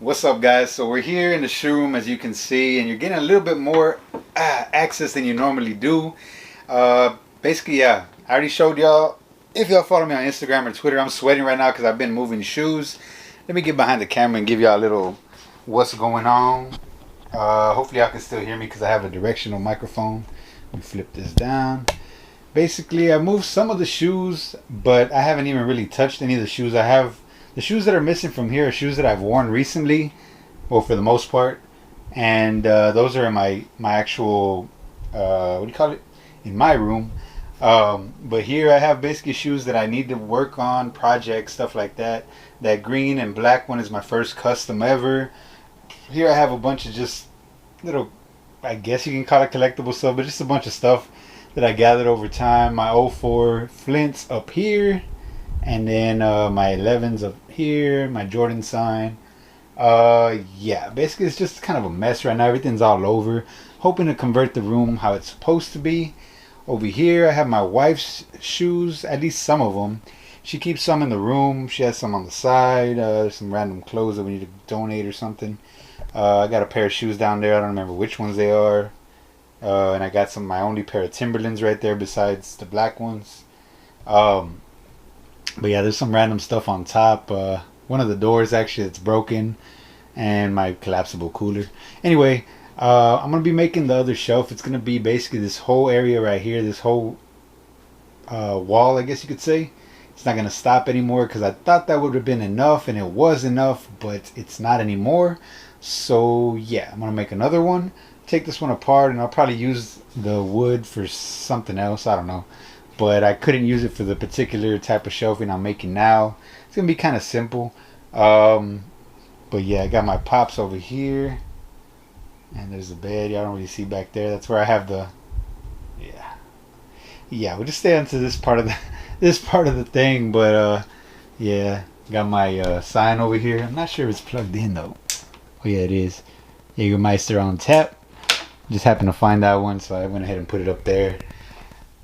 What's up, guys? So we're here in the showroom, as you can see, and you're getting a little bit more access than you normally do. Basically, yeah, I already showed y'all. If y'all follow me on Instagram or Twitter, I'm sweating right now because I've been moving shoes. Let me get behind the camera and give y'all a little what's going on. Hopefully y'all can still hear me because I have a directional microphone. Let me flip this down. Basically, I moved some of the shoes, but I haven't even really touched any of the shoes. I have the shoes that are missing from here are shoes that I've worn recently, well, for the most part, and those are in my actual what do you call it, in my room. But here I have basically shoes that I need to work on, projects, stuff like that. That green and black one is my first custom ever. Here I have a bunch of just little, I guess you can call it collectible stuff, but just a bunch of stuff that I gathered over time. My 04 Flints up here, and then my 11s up here, my Jordan sign. Yeah, basically it's just kind of a mess right now. Everything's all over. Hoping to convert the room how it's supposed to be. Over here I have my wife's shoes, at least some of them. She keeps some in the room. She has some on the side. There's some random clothes that we need to donate or something. I got a pair of shoes down there. I don't remember which ones they are. And I got my only pair of Timberlands right there besides the black ones. But yeah, there's some random stuff on top. One of the doors actually it's broken, and my collapsible cooler. Anyway, I'm gonna be making the other shelf. It's gonna be basically this whole area right here, this whole wall, I guess you could say. It's not gonna stop anymore because I thought that would have been enough, and it was enough, but it's not anymore. So yeah, I'm gonna make another one. Take this one apart, and I'll probably use the wood for something else. I don't know, but I couldn't use it for the particular type of shelving I'm making now. It's gonna be kind of simple. But yeah, I got my pops over here, and there's the bed. Y'all don't really see back there. That's where I have the yeah. We'll just stay onto this part of the thing. But yeah, got my sign over here. I'm not sure if it's plugged in though. Oh yeah, it is. Jägermeister on tap. Just happened to find that one, so I went ahead and put it up there.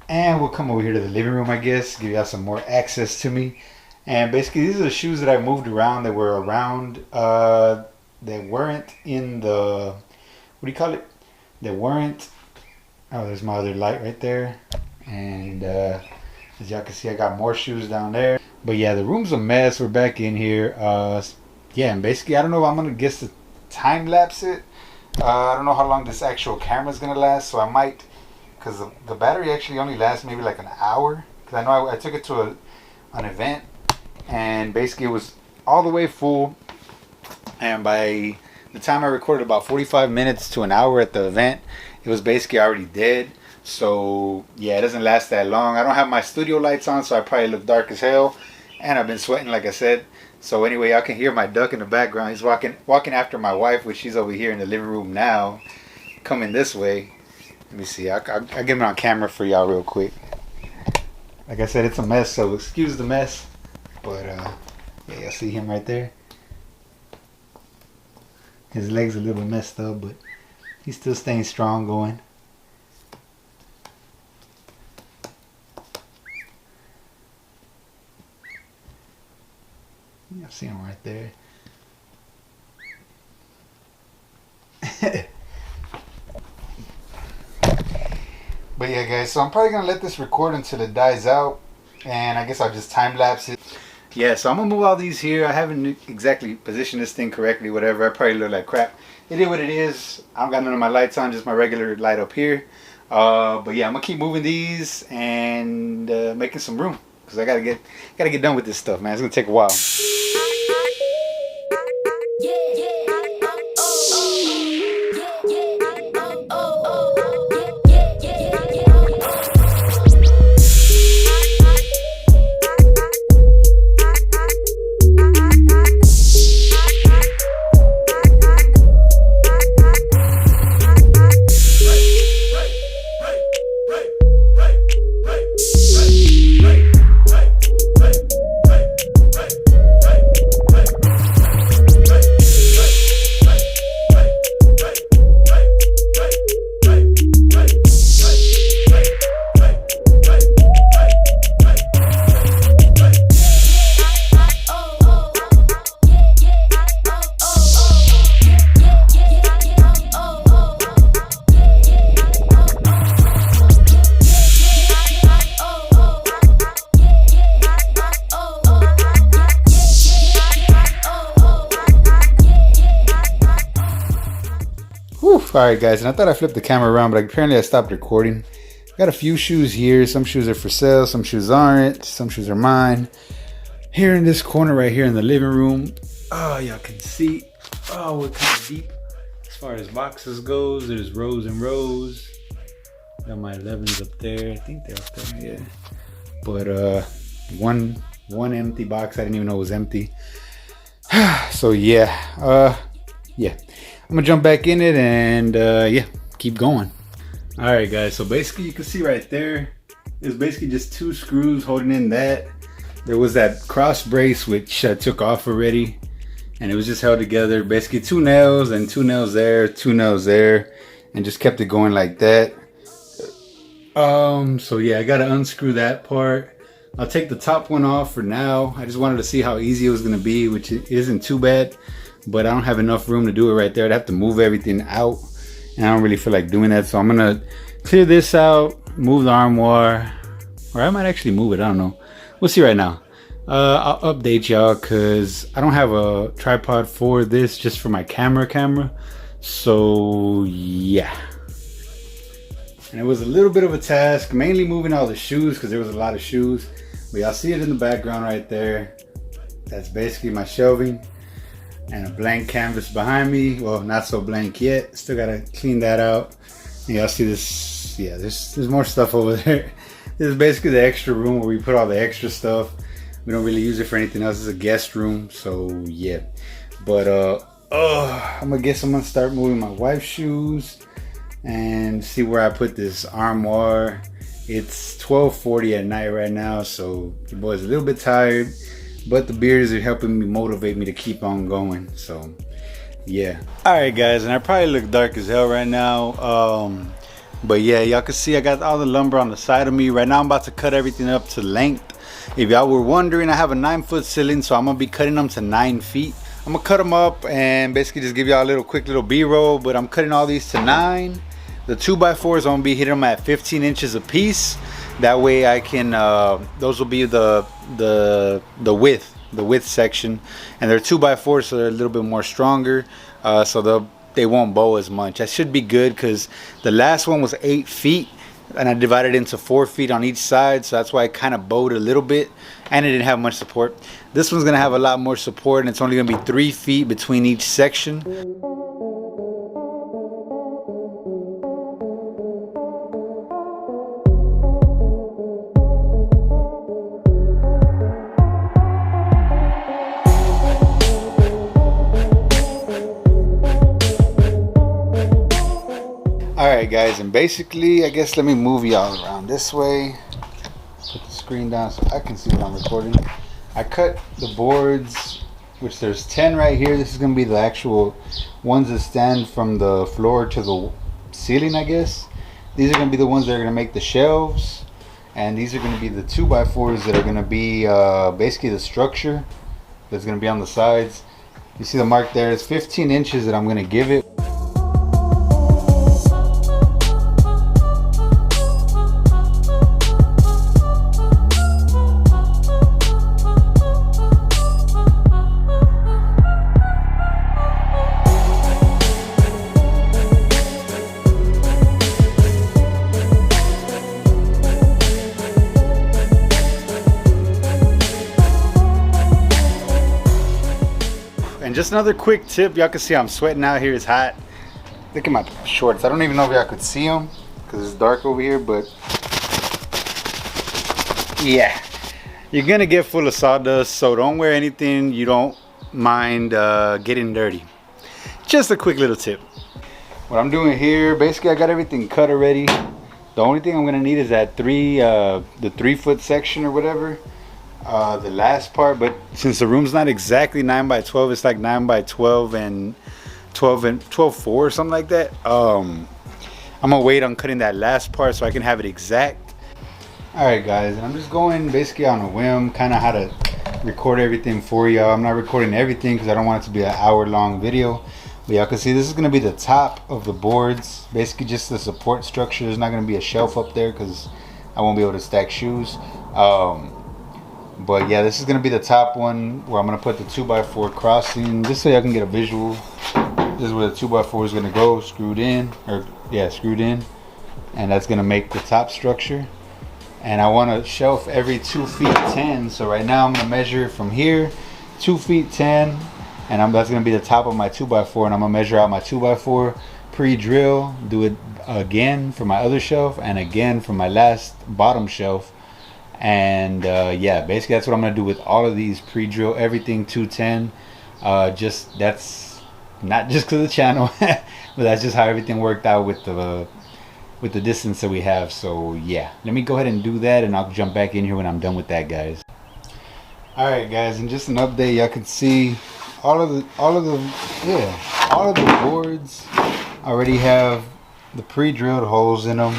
And we'll come over here to the living room, I guess, give y'all some more access to me. And basically, these are the shoes that I moved around that were around, that weren't in the, what do you call it? That weren't, oh, there's my other light right there. And as y'all can see, I got more shoes down there. But yeah, the room's a mess. We're back in here. Yeah, and basically, I don't know if I'm going to guess the time lapse it. I don't know how long this actual camera is going to last, so I might, because the battery actually only lasts maybe like an hour. Because I know I took it to an event, and basically it was all the way full, and by the time I recorded about 45 minutes to an hour at the event, it was basically already dead. So yeah, it doesn't last that long. I don't have my studio lights on, so I probably look dark as hell, and I've been sweating like I said. So anyway, y'all can hear my duck in the background. He's walking after my wife, which she's over here in the living room now, coming this way. Let me see. I'll get him on camera for y'all real quick. Like I said, it's a mess, so excuse the mess. But yeah, y'all see him right there. His leg's a little messed up, but he's still staying strong going. I see him right there. But yeah, guys, so I'm probably gonna let this record until it dies out, and I guess I'll just time lapse it. Yeah, so I'm gonna move all these here. I haven't exactly positioned this thing correctly, whatever. I probably look like crap. It is what it is. I don't got none of my lights on, just my regular light up here. But yeah, I'm gonna keep moving these and making some room, because I gotta get done with this stuff, man. It's gonna take a while. Alright guys, and I thought I flipped the camera around, but apparently I stopped recording. Got a few shoes here. Some shoes are for sale, some shoes aren't, some shoes are mine. Here in this corner right here in the living room, oh, y'all can see, oh, we're kind of deep as far as boxes goes. There's rows and rows. Got my 11s up there. I think they're up there, yeah. But one empty box I didn't even know was empty. So yeah, yeah. I'm gonna jump back in it and yeah, keep going. Alright guys, so basically you can see right there, it's basically just 2 screws holding in that. There was that cross brace which I took off already, and it was just held together. Basically 2 nails and 2 nails there, 2 nails there, and just kept it going like that. So yeah, I gotta unscrew that part. I'll take the top one off for now. I just wanted to see how easy it was gonna be, which it isn't too bad, but I don't have enough room to do it right there. I'd have to move everything out, and I don't really feel like doing that. So I'm gonna clear this out, move the armoire, or I might actually move it, I don't know. We'll see right now. I'll update y'all because I don't have a tripod for this, just for my camera. So yeah. And it was a little bit of a task, mainly moving all the shoes because there was a lot of shoes. But y'all see it in the background right there. That's basically my shelving and a blank canvas behind me. Well, not so blank yet. Still gotta clean that out. And y'all see this, yeah, there's more stuff over there. This is basically the extra room where we put all the extra stuff. We don't really use it for anything else. It's a guest room, so yeah. But I'm gonna start moving my wife's shoes and see where I put this armoire. It's 12:40 at night right now, so your boy's a little bit tired, but the beers are helping me motivate me to keep on going. So yeah. Alright guys, and I probably look dark as hell right now. But yeah, y'all can see I got all the lumber on the side of me. Right now I'm about to cut everything up to length. If y'all were wondering, I have a 9-foot ceiling, so I'm gonna be cutting them to 9 feet. I'm gonna cut them up and basically just give y'all a quick little B-roll, but I'm cutting all these to 9. The 2x4s, I'm gonna be hitting them at 15 inches a piece. That way I can, those will be the width section, and they're 2x4s, so they're a little bit more stronger, so they won't bow as much. That should be good because the last one was 8 feet, and I divided it into 4 feet on each side, so that's why it kind of bowed a little bit, and it didn't have much support. This one's gonna have a lot more support, and it's only gonna be 3 feet between each section. Alright guys, and basically, I guess let me move y'all around this way. Put the screen down so I can see what I'm recording. I cut the boards, which there's 10 right here. This is going to be the actual ones that stand from the floor to the ceiling, I guess. These are going to be the ones that are going to make the shelves. And these are going to be the 2x4s that are going to be basically the structure that's going to be on the sides. You see the mark there? It's 15 inches that I'm going to give it. And just another quick tip, y'all can see I'm sweating out here, it's hot. Look at my shorts. I don't even know if y'all could see them because it's dark over here, but yeah, you're gonna get full of sawdust, so don't wear anything you don't mind getting dirty. Just a quick little tip. What I'm doing here, basically I got everything cut already. The only thing I'm gonna need is that the 3-foot section or whatever. The last part, but since the room's not exactly 9x12, it's like 9x12 and 12.4 or something like that. I'm gonna wait on cutting that last part so I can have it exact. Alright guys, I'm just going basically on a whim, kind of how to record everything for y'all. I'm not recording everything because I don't want it to be an hour-long video. But y'all can see this is gonna be the top of the boards, basically just the support structure. There's not gonna be a shelf up there because I won't be able to stack shoes. But yeah, this is gonna be the top one where I'm gonna put the 2x4 crossing, just so y'all can get a visual. This is where the 2x4 is gonna go, screwed in, or yeah, screwed in, and that's gonna make the top structure. And I want a shelf every 2 feet 10. So right now I'm gonna measure from here, 2 feet 10, and that's gonna be the top of my 2x4. And I'm gonna measure out my 2x4, pre-drill, do it again for my other shelf, and again for my last bottom shelf. And yeah, basically that's what I'm gonna do with all of these, pre-drill everything 210. Just that's not just because of the channel, but that's just how everything worked out with the distance that we have. So yeah, let me go ahead and do that, and I'll jump back in here when I'm done with that, guys. All right, guys, and just an update. Y'all can see all of the boards already have the pre-drilled holes in them.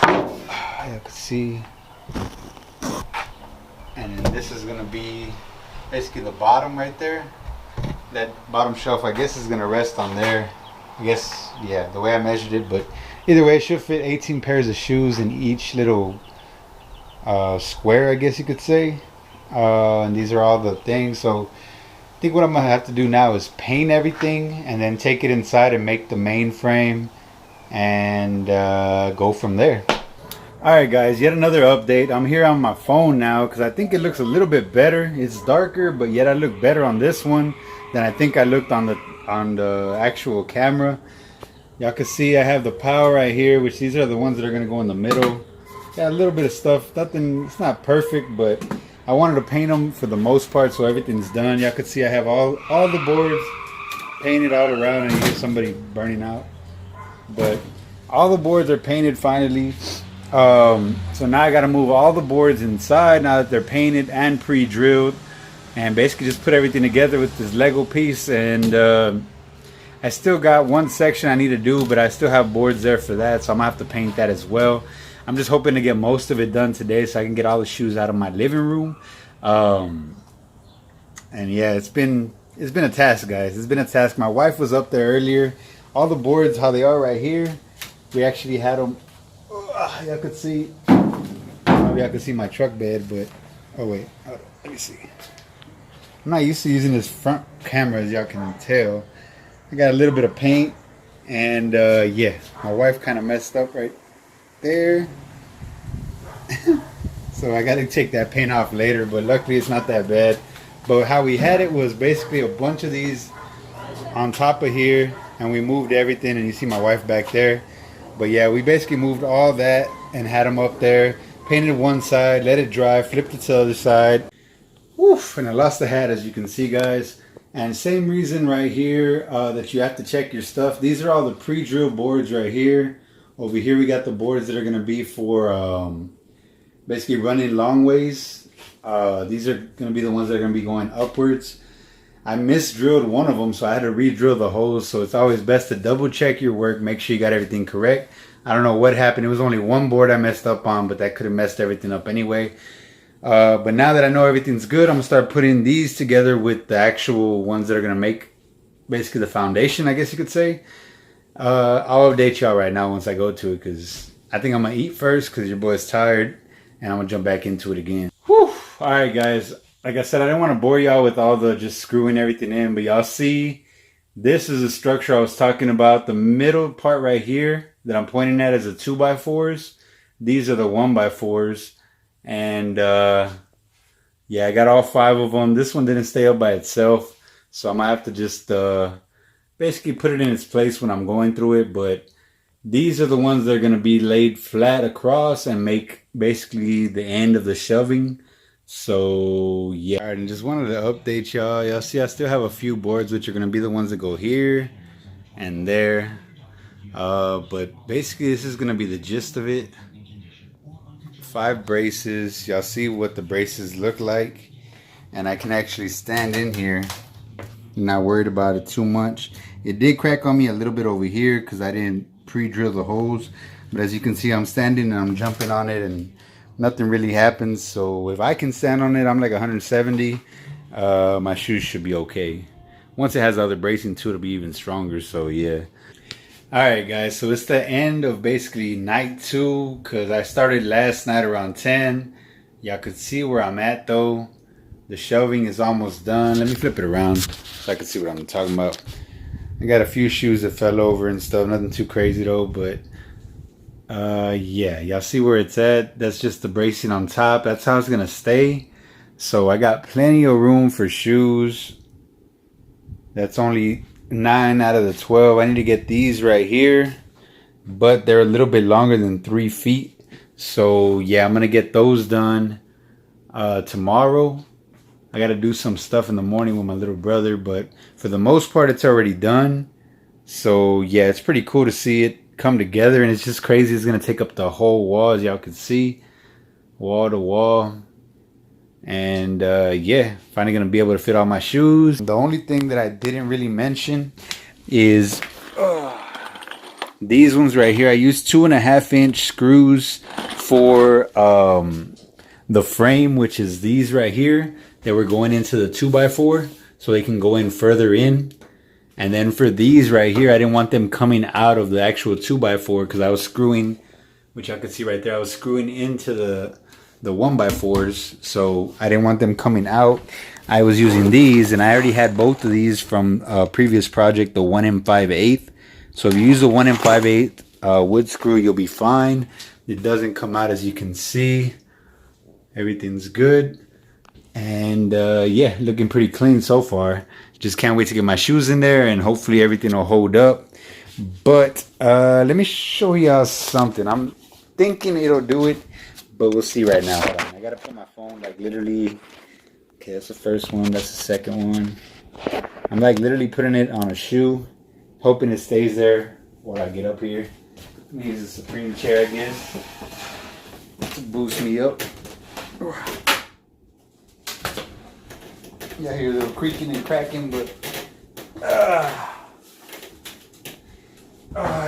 Y'all can see, and then this is gonna be basically the bottom right there. That bottom shelf, I guess, is gonna rest on there. I guess, yeah, the way I measured it, but either way, it should fit 18 pairs of shoes in each little square, I guess you could say. And these are all the things. So I think what I'm gonna have to do now is paint everything and then take it inside and make the main frame and go from there. Alright, guys, yet another update. I'm here on my phone now because I think it looks a little bit better. It's darker, but yet I look better on this one than I think I looked on the actual camera. Y'all can see I have the power right here, which these are the ones that are going to go in the middle. Got a little bit of stuff. Nothing, it's not perfect, but I wanted to paint them for the most part, so everything's done. Y'all can see I have all the boards painted all around, and you hear somebody burning out. But all the boards are painted finally. So now I got to move all the boards inside now that they're painted and pre-drilled, and basically just put everything together with this Lego piece. And I still got one section I need to do, but I still have boards there for that, so I'm gonna have to paint that as well. I'm just hoping to get most of it done today so I can get all the shoes out of my living room. And yeah, it's been a task, guys. It's been a task. My wife was up there earlier. All the boards, how they are right here, we actually had them. Y'all could see. Maybe I could see my truck bed, but oh wait, let me see. I'm not used to using this front camera, as y'all can tell. I got a little bit of paint, and yeah, my wife kind of messed up right there. So I got to take that paint off later, but luckily it's not that bad. But how we had it was basically a bunch of these on top of here, and we moved everything, and you see my wife back there. But yeah, we basically moved all that and had them up there, painted one side, let it dry, flipped it to the other side. Woof, and I lost the hat, as you can see, guys. And same reason right here that you have to check your stuff. These are all the pre-drilled boards right here. Over here we got the boards that are going to be for basically running long ways. These are going to be the ones that are going to be going upwards. I misdrilled one of them, so I had to re-drill the holes. So it's always best to double check your work, make sure you got everything correct. I don't know what happened. It was only one board I messed up on, but that could have messed everything up anyway. But now that I know everything's good, I'm going to start putting these together with the actual ones that are going to make basically the foundation, I guess you could say. I'll update y'all right now once I go to it, because I think I'm going to eat first because your boy's tired, and I'm going to jump back into it again. Whew. Alright, guys. Like I said, I didn't want to bore y'all with all the just screwing everything in, but y'all see, this is the structure I was talking about. The middle part right here that I'm pointing at is the 2x4s. These are the 1x4s. And yeah, I got all 5 of them. This one didn't stay up by itself, so I'm gonna have to just basically put it in its place when I'm going through it. But these are the ones that are gonna be laid flat across and make basically the end of the shelving. So yeah, all right, and just wanted to update y'all. Y'all see I still have a few boards which are gonna be the ones that go here and there, but basically this is gonna be the gist of it. 5 braces. Y'all see what the braces look like, and I can actually stand in here. I'm not worried about it too much. It did crack on me a little bit over here because I didn't pre-drill the holes, but as you can see, I'm standing and I'm jumping on it and nothing really happens. So if I can stand on it, I'm like 170. My shoes should be okay. Once it has other bracing too, it'll be even stronger. So yeah. Alright, guys, so it's the end of basically night 2, because I started last night around 10. Y'all could see where I'm at though. The shelving is almost done. Let me flip it around so I can see what I'm talking about. I got a few shoes that fell over and stuff. Nothing too crazy though, but yeah, y'all see where it's at. That's just the bracing on top. That's how it's gonna stay. So I got plenty of room for shoes. That's only 9 out of the 12. I need to get these right here, but they're a little bit longer than 3 feet. So yeah, I'm gonna get those done tomorrow. I gotta do some stuff in the morning with my little brother, but for the most part it's already done. So yeah, it's pretty cool to see it come together, and it's just crazy. It's gonna take up the whole wall, as y'all can see, wall to wall. And yeah, finally gonna be able to fit all my shoes. The only thing that I didn't really mention is these ones right here. I used 2.5-inch screws for the frame, which is these right here, that were going into the 2x4, so they can go in further in. And then for these right here, I didn't want them coming out of the actual 2x4, because I was screwing, which I could see right there, I was screwing into the 1x4s, so I didn't want them coming out. I was using these, and I already had both of these from a previous project, the 1 5/8. So if you use the 1 5/8 wood screw, you'll be fine. It doesn't come out, as you can see. Everything's good, and yeah, looking pretty clean so far. Just can't wait to get my shoes in there, and hopefully everything will hold up. But let me show y'all something. I'm thinking it'll do it, but we'll see right now. Hold on. I gotta put my phone like literally. Okay, that's the first one. That's the second one. I'm like literally putting it on a shoe, hoping it stays there while I get up here. Let me use the Supreme chair, I guess, to boost me up. Yeah, I hear a little creaking and cracking, but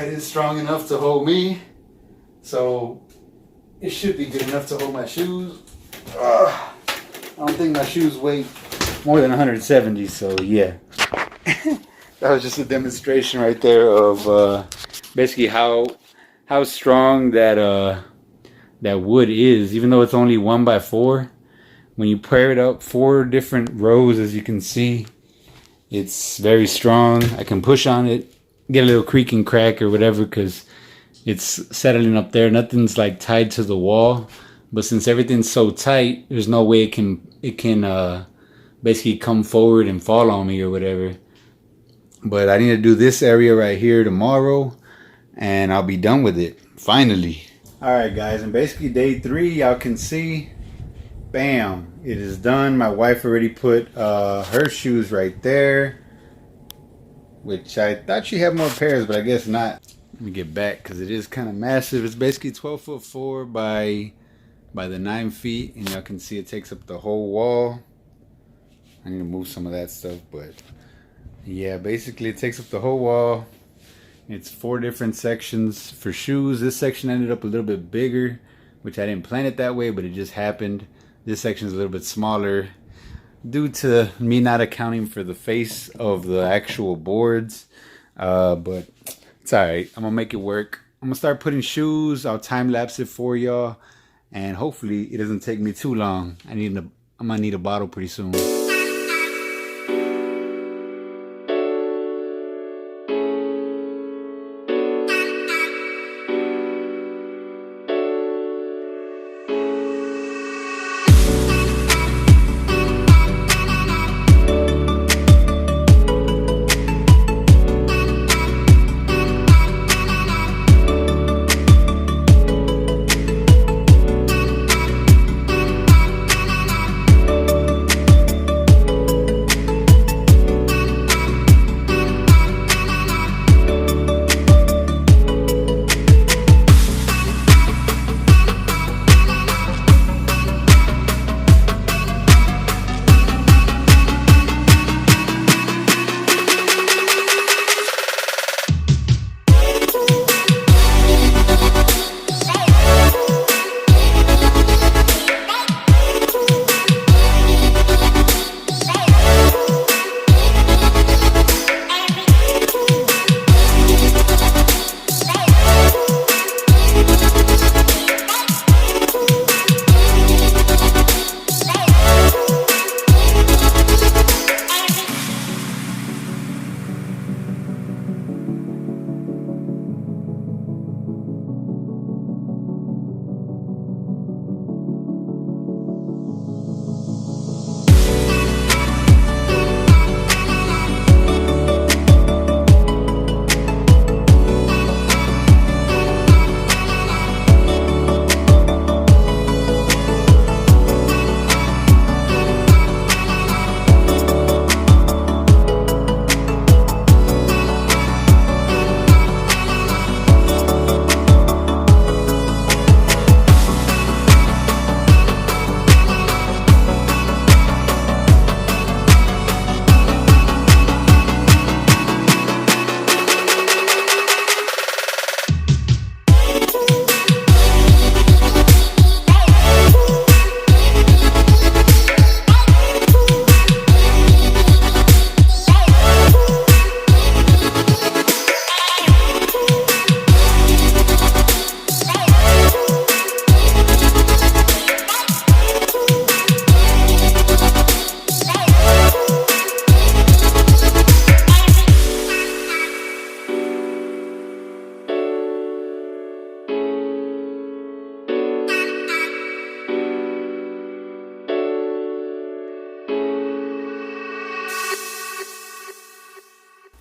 it is strong enough to hold me, so it should be good enough to hold my shoes. I don't think my shoes weigh more than 170, so yeah. That was just a demonstration right there of basically how strong that wood is, even though it's only 1x4. When you pair it up 4 different rows, as you can see, it's very strong. I can push on it, get a little creak and crack or whatever, because it's settling up there. Nothing's like tied to the wall, but since everything's so tight, there's no way it can basically come forward and fall on me or whatever. But I need to do this area right here tomorrow, and I'll be done with it finally. All right, guys, and basically day 3, y'all can see, bam, it is done. My wife already put her shoes right there, which I thought she had more pairs, but I guess not. Let me get back, because it is kind of massive. It's basically 12'4" by the 9 feet, and y'all can see it takes up the whole wall. I need to move some of that stuff, but yeah, basically it takes up the whole wall. It's 4 different sections for shoes. This section ended up a little bit bigger, which I didn't plan it that way, but it just happened. This section is a little bit smaller due to me not accounting for the face of the actual boards, but it's alright. I'm gonna make it work. I'm gonna start putting shoes. I'll time lapse it for y'all, and hopefully it doesn't take me too long. I'm gonna need a bottle pretty soon.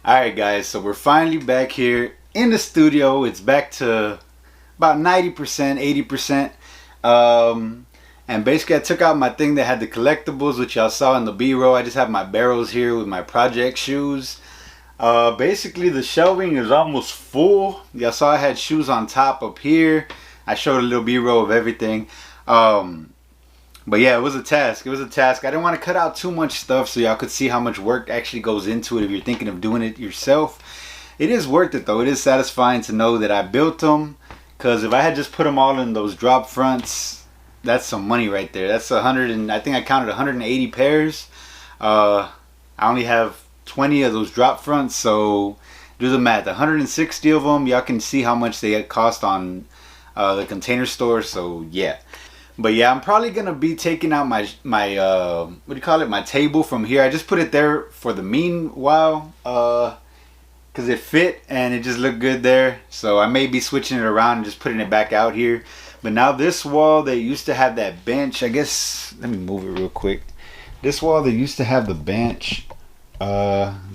Alright guys, so we're finally back here in the studio. It's back to about 90%, 80%. And basically I took out my thing that had the collectibles, which y'all saw in the B-roll. I just have my barrels here with my project shoes. Basically the shelving is almost full. Y'all saw I had shoes on top up here. I showed a little B-roll of everything. But yeah, it was a task. It was a task. I didn't want to cut out too much stuff so y'all could see how much work actually goes into it if you're thinking of doing it yourself. It is worth it though. It is satisfying to know that I built them. Because if I had just put them all in those drop fronts, that's some money right there. That's 100 and I think I counted 180 pairs. I only have 20 of those drop fronts, so do the math. 160 of them. Y'all can see how much they cost on the Container Store. So yeah. But yeah, I'm probably gonna be taking out my what do you call it, my table from here. I just put it there for the meanwhile, because it fit and it just looked good there. So I may be switching it around and just putting it back out here. But now this wall, they used to have that bench. I guess, let me move it real quick. This wall, they used to have the bench.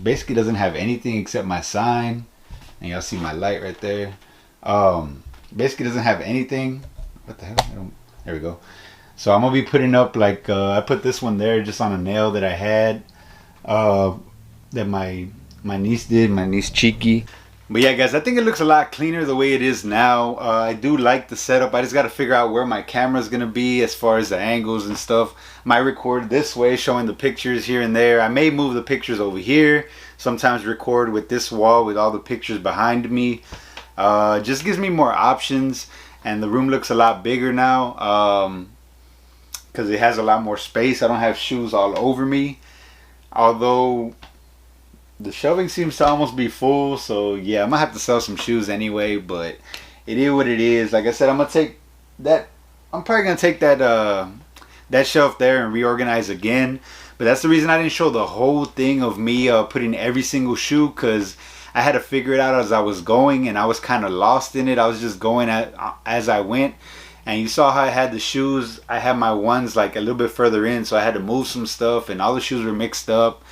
Basically doesn't have anything except my sign. And y'all see my light right there. Basically doesn't have anything. What the hell? There we go. So I'm gonna be putting up like I put this one there just on a nail that I had that my niece did, my niece Cheeky. But yeah guys, I think it looks a lot cleaner the way it is now. I do like the setup. I just got to figure out where my camera is gonna be as far as the angles and stuff. Might record this way showing the pictures here and there. I may move the pictures over here. Sometimes record with this wall with all the pictures behind me. Just gives me more options. And the room looks a lot bigger now because it has a lot more space. I don't have shoes all over me. Although the shelving seems to almost be full. So yeah, I might have to sell some shoes anyway. But it is what it is. Like I said, I'm going to take that. I'm probably going to take that, that shelf there and reorganize again. But that's the reason I didn't show the whole thing of me putting every single shoe, because I had to figure it out as I was going, and I was kind of lost in it. I was just going as I went. And you saw how I had the shoes. I had my ones like a little bit further in, so I had to move some stuff, and all the shoes were mixed up.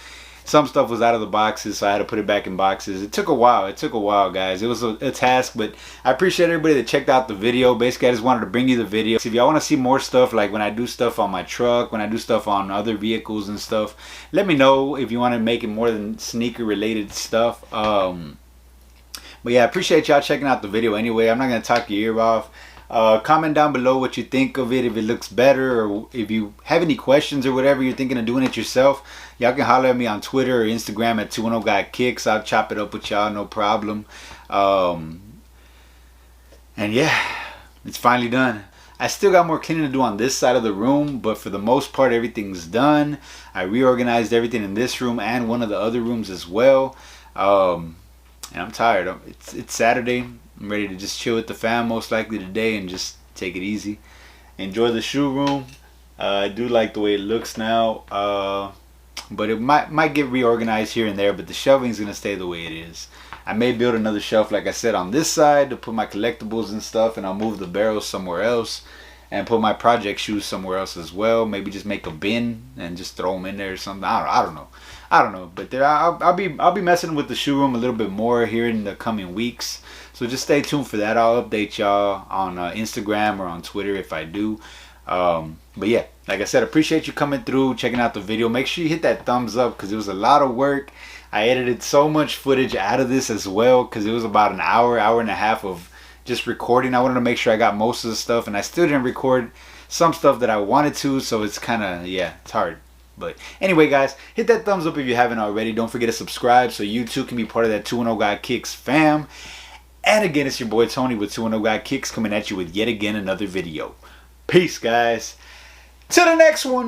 Some stuff was out of the boxes, so I had to put it back in boxes. It took a while. It took a while, guys. It was a task, but I appreciate everybody that checked out the video. Basically, I just wanted to bring you the video. So if y'all want to see more stuff, like when I do stuff on my truck, when I do stuff on other vehicles and stuff, let me know if you want to make it more than sneaker-related stuff. But yeah, I appreciate y'all checking out the video anyway. I'm not going to talk your ear off. Comment down below what you think of it, if it looks better, or if you have any questions or whatever, you're thinking of doing it yourself. Y'all can holler at me on Twitter or Instagram at 210 Got Kickz. I'll chop it up with y'all, no problem. And yeah, it's finally done. I still got more cleaning to do on this side of the room, but for the most part everything's done. I reorganized everything in this room and one of the other rooms as well. And I'm tired. It's Saturday. I'm ready to just chill with the fam most likely today and just take it easy. Enjoy the shoe room. I do like the way it looks now. But it might get reorganized here and there, but the shelving is going to stay the way it is. I may build another shelf, like I said, on this side to put my collectibles and stuff, and I'll move the barrels somewhere else and put my project shoes somewhere else as well. Maybe just make a bin and just throw them in there or something. I don't know. But there, I'll be messing with the shoe room a little bit more here in the coming weeks. So just stay tuned for that. I'll update y'all on Instagram or on Twitter if I do. But yeah, like I said, appreciate you coming through, checking out the video. Make sure you hit that thumbs up because it was a lot of work. I edited so much footage out of this as well because it was about an hour and a half of just recording. I wanted to make sure I got most of the stuff, and I still didn't record some stuff that I wanted to, so it's kind of, yeah, it's hard. But anyway, guys, hit that thumbs up if you haven't already. Don't forget to subscribe so you too can be part of that 210 Got Kickz fam. And again, it's your boy Tony with 210 Got Kickz coming at you with yet again another video. Peace, guys. To the next one.